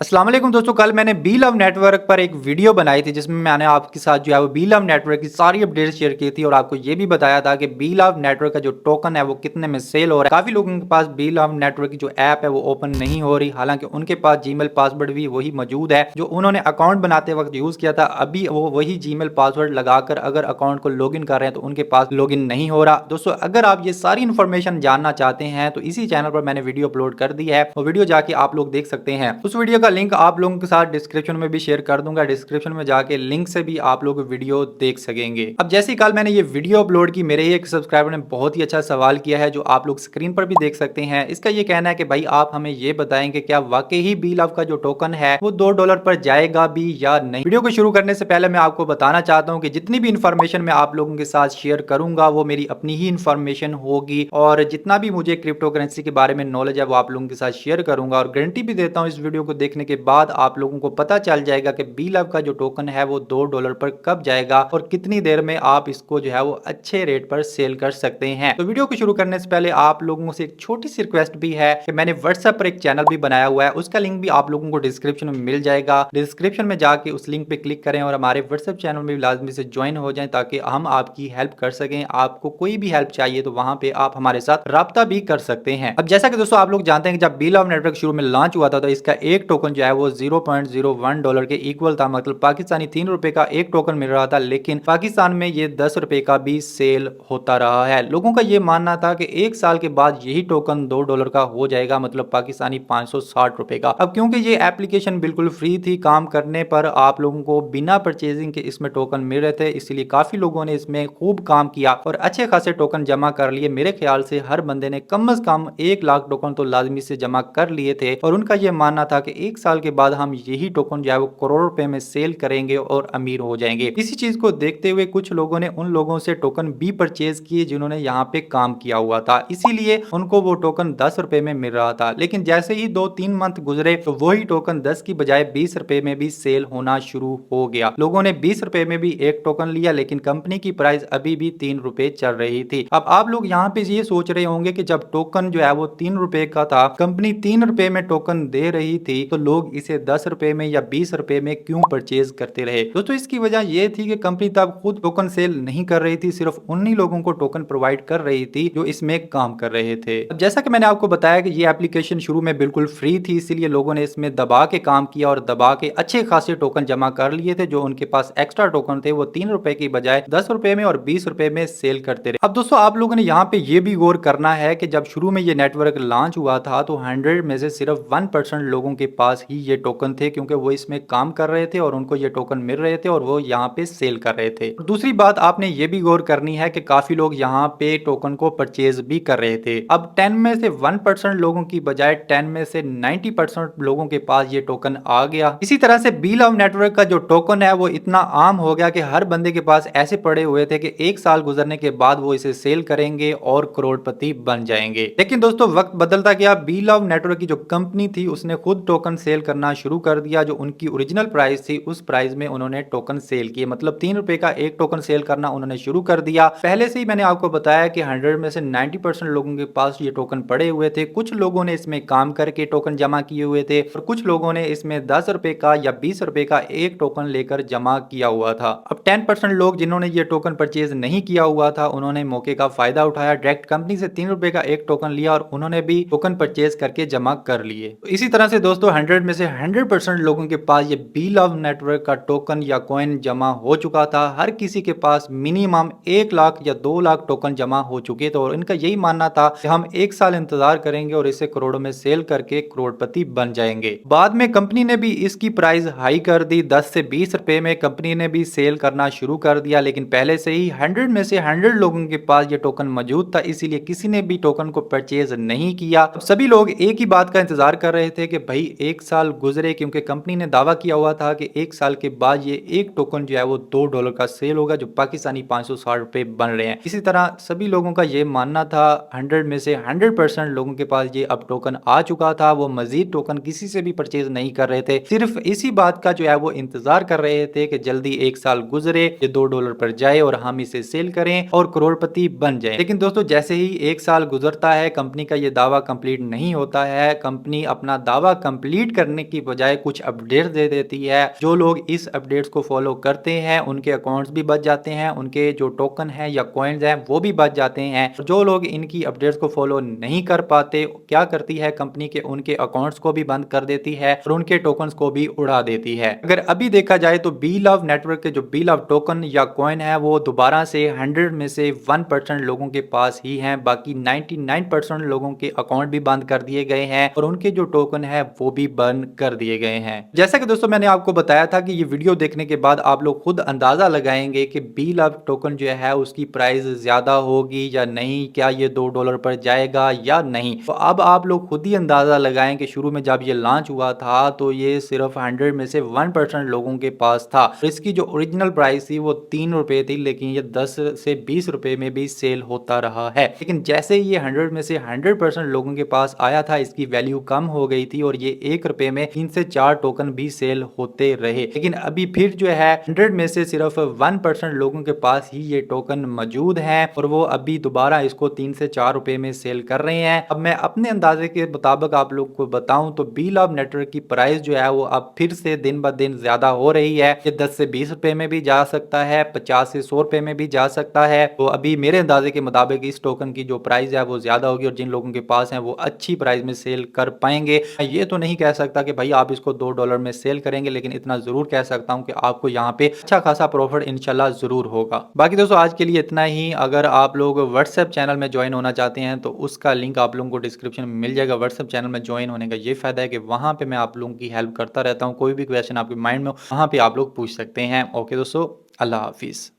अस्सलाम वालेकुम दोस्तों, कल मैंने बी लव नेटवर्क पर एक वीडियो बनाई थी जिसमें मैंने आपके साथ जो है वो बी लव नेटवर्क की सारी अपडेट्स शेयर की थी और आपको ये भी बताया था कि बी लव नेटवर्क का जो टोकन है वो कितने में सेल हो रहा है। काफी लोगों के पास बी लव नेटवर्क की जो ऐप है वो ओपन नहीं हो रही, हालांकि उनके पास जीमेल पासवर्ड भी वही मौजूद है जो उन्होंने अकाउंट बनाते वक्त यूज किया था। अभी वो वही जीमेल पासवर्ड लगाकर अगर अकाउंट को लॉगिन कर रहे हैं तो उनके पास लॉगिन नहीं हो रहा। दोस्तों, अगर आप ये सारी इन्फॉर्मेशन जानना चाहते हैं तो इसी चैनल पर मैंने वीडियो अपलोड कर दी है, वो वीडियो जाके आप लोग देख सकते हैं। उस वीडियो का लिंक आप लोगों के साथ डिस्क्रिप्शन में भी शेयर कर दूंगा, डिस्क्रिप्शन में जाके लिंक से भी आप लोग वीडियो देख सकेंगे। अब जैसे ही कल मैंने ये वीडियो अपलोड की, मेरे ही एक सब्सक्राइबर ने बहुत ही अच्छा सवाल किया है जो आप लोग स्क्रीन पर भी देख सकते हैं। इसका ये कहना है कि भाई आप हमें ये बताएंगे क्या वाकई ही बी लव का जो टोकन है वो $2 पर जाएगा भी या नहीं। वीडियो को शुरू करने से पहले मैं आपको बताना चाहता हूँ कि जितनी भी इंफॉर्मेशन मैं आप लोगों के साथ शेयर करूंगा वो मेरी अपनी ही इंफॉर्मेशन होगी और जितना भी मुझे क्रिप्टो करेंसी के बारे में नॉलेज है वो आप लोगों के साथ शेयर करूंगा और गारंटी भी देता हूँ इस वीडियो को देखने के बाद आप लोगों को पता चल जाएगा कि बी लव का जो टोकन है वो $2 पर कब जाएगा और कितनी देर में आप इसको जो है वो अच्छे रेट पर सेल कर सकते हैं। तो वीडियो को शुरू करने से पहले आप लोगों से एक छोटी सी रिक्वेस्ट भी है कि मैंने व्हाट्सएप पर एक चैनल भी बनाया हुआ है, उसका लिंक भी आप लोगों को डिस्क्रिप्शन में मिल जाएगा। डिस्क्रिप्शन में जाके उस लिंक पे क्लिक करें और हमारे व्हाट्सएप चैनल में भी लाजमी से ज्वाइन हो जाएं ताकि हम आपकी हेल्प कर सकें। आपको कोई भी हेल्प चाहिए तो वहां पे आप हमारे साथ राब्ता भी कर सकते हैं। अब जैसा कि दोस्तों आप लोग जानते हैं कि जब बी लव नेटवर्क शुरू में लॉन्च हुआ था तो इसका एक टोकन जो है वो $0.01 के इक्वल था, मतलब पाकिस्तानी ₹3 का एक टोकन मिल रहा था। लेकिन पाकिस्तान में ये ₹10 का भी सेल होता रहा है। लोगों का ये मानना था कि एक साल के बाद यही टोकन $2 का हो जाएगा, मतलब पाकिस्तानी ₹560 का। अब क्योंकि ये एप्लीकेशन बिल्कुल फ्री थी, काम करने पर आप लोगों को बिना परचेजिंग के इसमें टोकन मिल रहे थे, इसलिए काफी लोगों ने इसमें खूब काम किया और अच्छे खासे टोकन जमा कर लिए। मेरे ख्याल से हर बंदे ने कम से कम 1 लाख टोकन तो लाजमी से जमा कर लिए थे और उनका यह मानना था कि एक साल के बाद हम यही टोकन जो है वो करोड़ रुपए में सेल करेंगे और अमीर हो जाएंगे। इसी चीज को देखते हुए कुछ लोगों ने उन लोगों से टोकन भी परचेज किए जिन्होंने यहाँ पे काम किया हुआ था, इसीलिए उनको वो टोकन ₹10 में मिल रहा था। लेकिन जैसे ही 2-3 मंथ गुजरे तो वही टोकन 10 की बजाय ₹20 में भी सेल होना शुरू हो गया। लोगों ने ₹20 में भी एक टोकन लिया, लेकिन कंपनी की प्राइस अभी भी ₹3 चल रही थी। अब आप लोग यहाँ पे ये सोच रहे होंगे कि जब टोकन जो है वो ₹3 का था, कंपनी ₹3 में टोकन दे रही थी, तो लोग इसे ₹10 में या ₹20 में क्यों परचेज करते रहे। दोस्तों, इसकी वजह ये थी कि कंपनी तब खुद टोकन सेल नहीं कर रही थी, सिर्फ उन्हीं लोगों को टोकन प्रोवाइड कर रही थी जो इसमें काम कर रहे थे। अब जैसा कि मैंने आपको बताया कि ये एप्लीकेशन शुरू में बिल्कुल फ्री थी, इसीलिए लोगों ने इसमें दबा के काम किया और दबा के अच्छे खासे टोकन जमा कर लिए थे। जो उनके पास एक्स्ट्रा टोकन थे वो ₹3 की बजाय ₹10 में और ₹20 में सेल करते रहे। अब दोस्तों, आप लोगों ने यहाँ पे ये भी गौर करना है कि जब शुरू में ये नेटवर्क लॉन्च हुआ था तो 100 में से सिर्फ 1% लोगों के पास ही ये टोकन थे, क्योंकि वो इसमें काम कर रहे थे और उनको ये टोकन मिल रहे थे और वो यहाँ पे सेल कर रहे थे। दूसरी बात आपने ये भी गौर करनी है कि काफी लोग यहाँ पे टोकन को परचेज भी कर रहे थे। अब 10 में से 1% लोगों की बजाय 10 में से 90% लोगों के पास ये टोकन आ गया। इसी तरह से बी लव नेटवर्क का जो टोकन है वो इतना आम हो गया कि हर बंदे के पास ऐसे पड़े हुए थे कि एक साल गुजरने के बाद वो इसे सेल करेंगे और करोड़पति बन जाएंगे। लेकिन दोस्तों, वक्त बदलता गया। बी लव नेटवर्क की जो कंपनी थी उसने खुद टोकन सेल करना शुरू कर दिया। जो उनकी ओरिजिनल प्राइस थी उस प्राइस में उन्होंने टोकन सेल किए, मतलब ₹3 का एक टोकन सेल करना उन्होंने शुरू कर दिया। पहले से ही मैंने आपको बताया कि 100 में से 90% लोगों के पास ये टोकन पड़े हुए थे। कुछ लोगों ने इसमें काम करके टोकन जमा किए हुए थे और कुछ लोगों ने इसमें ₹10 का या ₹20 का एक टोकन लेकर जमा किया हुआ था। अब 10% लोग जिन्होंने ये टोकन परचेज नहीं किया हुआ था उन्होंने मौके का फायदा उठाया, डायरेक्ट कंपनी से ₹3 का एक टोकन लिया और उन्होंने भी टोकन परचेज करके जमा कर लिए। तो इसी तरह से दोस्तों, 100 में से 100% लोगों के पास ये बी लव नेटवर्क का टोकन या कॉइन जमा हो चुका था। हर किसी के पास मिनिमम 1 लाख या 2 लाख टोकन जमा हो चुके थे और इनका यही मानना था कि हम एक साल इंतजार करेंगे और इसे करोड़ों में सेल करके करोड़पति बन जाएंगे। बाद में कंपनी ने भी इसकी प्राइस हाई कर दी, 10 से ₹20 में कंपनी ने भी सेल करना शुरू कर दिया। लेकिन पहले से ही 100 में से 100 लोगों के पास ये टोकन मौजूद था, इसीलिए किसी ने भी टोकन को परचेज नहीं किया। सभी लोग एक ही बात का इंतजार कर रहे थे कि भाई एक साल गुजरे, क्योंकि कंपनी ने दावा किया हुआ था कि एक साल के बाद ये एक टोकन जो है वो $2 का सेल होगा, जो पाकिस्तानी ₹560 बन रहे हैं। इसी तरह सभी लोगों का ये मानना था। 100 में से 100% लोगों के पास ये अब टोकन आ चुका था। वो मजीद टोकन किसी से भी परचेज नहीं कर रहे थे, सिर्फ इसी बात का जो है वो इंतजार कर रहे थे कि जल्दी एक साल गुजरे, ये $2 पर जाए और हम इसे सेल करें और करोड़पति बन जाए। लेकिन दोस्तों, जैसे ही एक साल गुजरता है कंपनी का ये दावा कंप्लीट नहीं होता है। कंपनी अपना दावा कंप्लीट डिलीट करने की बजाय कुछ अपडेट दे देती है। जो लोग इस अपडेट्स को फॉलो करते हैं उनके अकाउंट्स भी बच जाते हैं, उनके जो टोकन है या कॉइन्स हैं वो भी बच जाते हैं। जो लोग इनकी अपडेट्स को फॉलो नहीं कर पाते, क्या करती है कंपनी के उनके अकाउंट्स को भी बंद कर देती है और उनके टोकन्स को भी उड़ा देती है। अगर अभी देखा जाए तो बी लव नेटवर्क के जो बी लव टोकन या कॉइन है वो दोबारा से 100 में से 1% लोगों के पास ही है, बाकी 99% लोगों के अकाउंट भी बंद कर दिए गए हैं और उनके जो टोकन है वो भी बंद कर दिए गए हैं। जैसा कि दोस्तों मैंने आपको बताया था कि ये वीडियो देखने के बाद आप लोग खुद अंदाजा लगाएंगे कि बी लव टोकन जो है उसकी प्राइस ज्यादा होगी या नहीं, क्या ये $2 पर जाएगा या नहीं। तो अब आप लोग खुद ही अंदाजा लगाएं कि शुरू में जब ये लॉन्च हुआ था तो ये सिर्फ 100 में से 1% लोगों के पास था। इसकी जो ओरिजिनल प्राइस थी वो ₹3 थी, लेकिन ये 10 से 20 रुपए में भी सेल होता रहा है। लेकिन जैसे ये 100 में से 100% लोगों के पास आया था, इसकी वैल्यू कम हो गई थी और ये ₹1 में 3 से 4 टोकन भी सेल होते रहे। लेकिन अभी फिर जो है 100 में से सिर्फ 1% लोगों के पास ही ये टोकन मौजूद है और वो अभी दोबारा इसको 3 से 4 रुपए में सेल कर रहे हैं। अब मैं अपने अंदाजे के मुताबिक आप लोग को बताऊं तो बी लव नेटवर्क की प्राइस जो है वो अब फिर से दिन ब दिन ज्यादा हो रही है। ये 10 से 20 रुपए में भी जा सकता है, 50 से 100 रुपए में भी जा सकता है। तो अभी मेरे अंदाजे के मुताबिक इस टोकन की जो प्राइस है वो ज्यादा होगी और जिन लोगों के पास है वो अच्छी प्राइस में सेल कर पाएंगे। मैं ये तो नहीं कह सकता कि भाई आप इसको $2 में सेल करेंगे, लेकिन इतना जरूर कह सकता हूँ कि आपको यहाँ पे अच्छा खासा प्रॉफिट इंशाल्लाह जरूर होगा। बाकी दोस्तों आज के लिए इतना ही। अगर आप लोग व्हाट्सएप चैनल में ज्वाइन होना चाहते हैं तो उसका लिंक आप लोगों को डिस्क्रिप्शन में मिल जाएगा। व्हाट्सएप चैनल में ज्वाइन होने का ये फायदा है कि वहां पे मैं आप लोगों की हेल्प करता रहता हूँ। कोई भी क्वेश्चन आपके माइंड में हो वहां पे आप लोग पूछ सकते हैं। ओके दोस्तों, अल्लाह हाफिज।